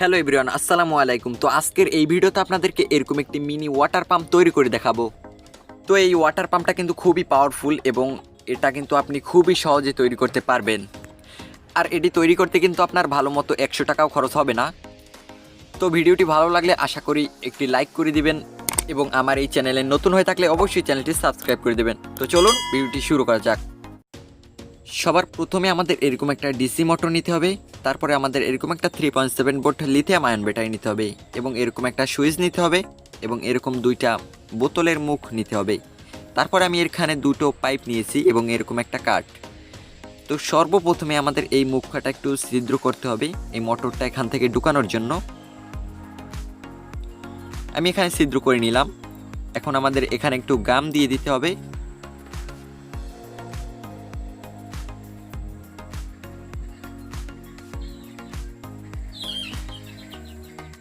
Hello everyone, আসসালামু আলাইকুম। তো আজকের এই ভিডিওতে আপনাদেরকে এরকম একটি মিনি ওয়াটার পাম্প তৈরি করে দেখাবো। তো এই ওয়াটার পাম্পটা কিন্তু খুবই পাওয়ারফুল এবং এটা কিন্তু আপনি খুবই সহজে তৈরি করতে পারবেন। আর এটি তৈরি করতে কিন্তু আপনার ভালো মতো 100 টাকাও খরচ হবে না। তো ভিডিওটি ভালো লাগলে আশা করি একটি লাইক করে দিবেন এবং আমার এই চ্যানেলে নতুন হয়ে থাকলে অবশ্যই চ্যানেলটি সাবস্ক্রাইব করে দেবেন। তো চলুন ভিডিওটি শুরু করা যাক। সবার প্রথমে আমাদের এরকম একটা ডিসি মোটর নিতে হবে, তারপরে আমাদের এরকম একটা 3.7 ভোল্ট লিথিয়াম আয়ন ব্যাটারি নিতে হবে এবং এরকম একটা সুইচ নিতে হবে এবং এরকম দুইটা বোতলের মুখ নিতে হবে। তারপরে আমি এখানে দুটো পাইপ নিয়েছি এবং এরকম একটা কাঠ। তো সর্বপ্রথমে আমাদের এই মুখটা একটু ছিদ্র করতে হবে এই মোটরটা এখান থেকে ঢুকানোর জন্য। আমি এখানে ছিদ্র করে নিলাম। এখন আমাদের এখানে একটু গাম দিয়ে দিতে হবে।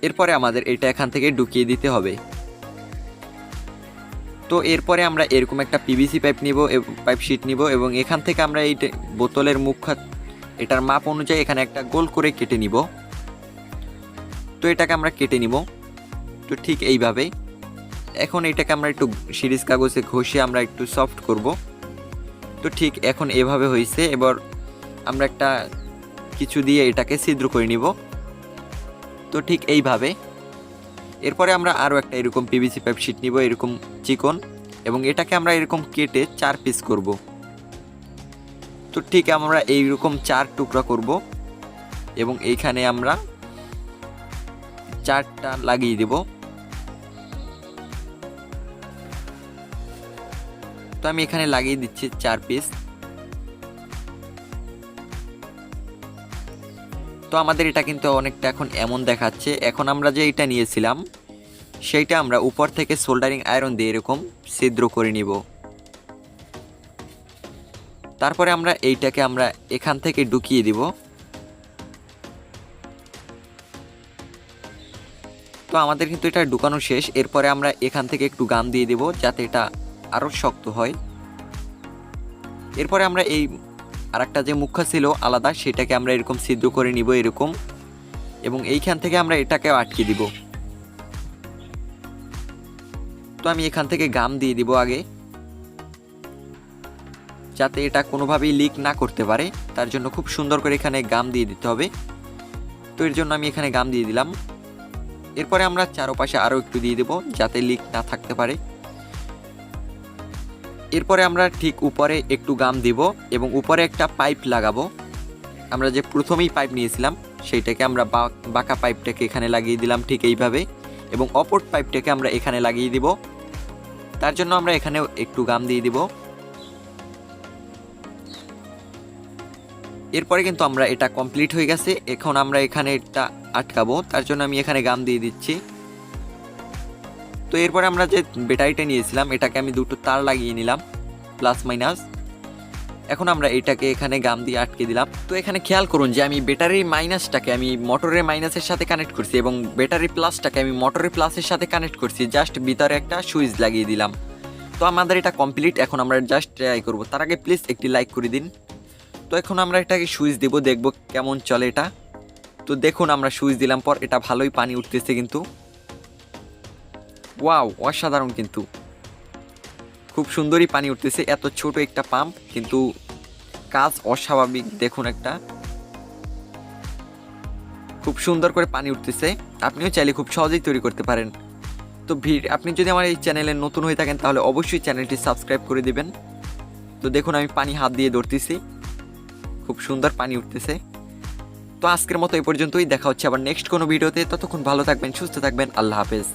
এরপরে আমাদের এটা এখান থেকে ঢুকিয়ে দিতে হবে। তো এরপরে আমরা এরকম একটা পিভিসি পাইপ নিব, পাইপ শিট নিব এবং এখান থেকে আমরা এই বোতলের মুখ এটার মাপ অনুযায়ী এখানে একটা গোল করে কেটে নিব। তো এটাকে আমরা কেটে নিব তো ঠিক এইভাবে। এখন এটাকে আমরা একটু সিরিজ কাগজে ঘষে আমরা একটু সফট করব। তো ঠিক এখন এভাবে হয়েছে। এবার আমরা একটা কিছু দিয়ে এটাকে ছিদ্র করে নিব। তো ঠিক এইভাবে। এরপরে আমরা আরও একটা এরকম পিভিসি পাইপ শিট নিব এরকম চিকন এবং এটাকে আমরা এরকম কেটে 4 পিস করব। তো ঠিক আমরা এইরকম 4 টুকরা করব এবং এইখানে আমরা 4টা লাগিয়ে দেব। তো আমি এখানে লাগিয়ে দিচ্ছি 4 পিস। তো আমাদের এটা কিন্তু অনেকটা এখন এমন দেখাচ্ছে। এখন আমরা যে এটা নিয়েছিলাম সেইটা আমরা উপর থেকে সোল্ডারিং আয়রন দিয়ে এরকম ছিদ্র করে নিব। তারপরে আমরা এইটাকে আমরা এখান থেকে ঢুকিয়ে দিব। তো আমাদের কিন্তু এটা ঢুকানো শেষ। এরপরে আমরা এখান থেকে একটু গাম দিয়ে দেব যাতে এটা আরও শক্ত হয়। এরপরে আমরা এই আরেকটা যে মুখা ছিল আলাদা সেটাকে আমরা এরকম ছিদ্র করে নিব এরকম এবং এইখান থেকে আমরা এটাকে আটকে দিব। তো আমি এখান থেকে গাম দিয়ে দিব আগে যাতে এটা কোনোভাবেই লিক না করতে পারে, তার জন্য খুব সুন্দর করে এখানে গাম দিয়ে দিতে হবে। তো এর জন্য আমি এখানে গাম দিয়ে দিলাম। এরপরে আমরা চারপাশে আরও একটু দিয়ে দেব যাতে লিক না থাকতে পারে। এরপরে আমরা ঠিক উপরে একটু গাম দিব এবং উপরে একটা পাইপ লাগাবো। আমরা যে প্রথমেই পাইপ নিয়েছিলাম সেইটাকে আমরা বাঁকা পাইপটাকে এখানে লাগিয়ে দিলাম ঠিক এইভাবে এবং অপর পাইপটাকে আমরা এখানে লাগিয়ে দিব। তার জন্য আমরা এখানেও একটু গাম দিয়ে দিব। এরপরে কিন্তু আমরা এটা কমপ্লিট হয়ে গেছে। এখন আমরা এখানে এটা আটকাবো, তার জন্য আমি এখানে গাম দিয়ে দিচ্ছি। তো এরপরে আমরা যে ব্যাটারিটা নিয়েছিলাম এটাকে আমি দুটো তার লাগিয়ে নিলাম প্লাস মাইনাস। এখন আমরা এটাকে এখানে গাম দিয়ে আটকে দিলাম। তো এখানে খেয়াল করুন যে আমি ব্যাটারির মাইনাসটাকে আমি মোটরের মাইনাসের সাথে কানেক্ট করছি এবং ব্যাটারি প্লাসটাকে আমি মোটরের প্লাসের সাথে কানেক্ট করছি। জাস্ট ভিতরে একটা সুইচ লাগিয়ে দিলাম। তো আমাদের এটা কমপ্লিট। এখন আমরা জাস্ট ট্রাই করব। তার আগে প্লিজ একটি লাইক করে দিন। তো এখন আমরা এটাকে সুইচ দেব, দেখব কেমন চলে এটা। তো দেখুন আমরা সুইচ দিলাম পর এটা ভালোই পানি উঠতেছে কিন্তু। ওয়াও, অসাধারণ, কিন্তু খুব সুন্দরই পানি উঠতেছে। এত ছোট একটা পাম্প কিন্তু কাজ অস্বাভাবিক। দেখুন একটা খুব সুন্দর করে পানি উঠতেছে। আপনিও চাইলে খুব সহজেই তৈরি করতে পারেন। তো আপনি যদি আমার এই চ্যানেলে নতুন হয়ে থাকেন তাহলে অবশ্যই চ্যানেলটি সাবস্ক্রাইব করে দিবেন। তো দেখুন আমি পানি হাত দিয়ে ধরতেছি, খুব সুন্দর পানি উঠতেছে। তো আজকের মতো এই পর্যন্তই। দেখা হচ্ছে আবার নেক্সট কোনো ভিডিওতে। ততক্ষণ ভালো থাকবেন, সুস্থ থাকবেন। আল্লাহ হাফেজ।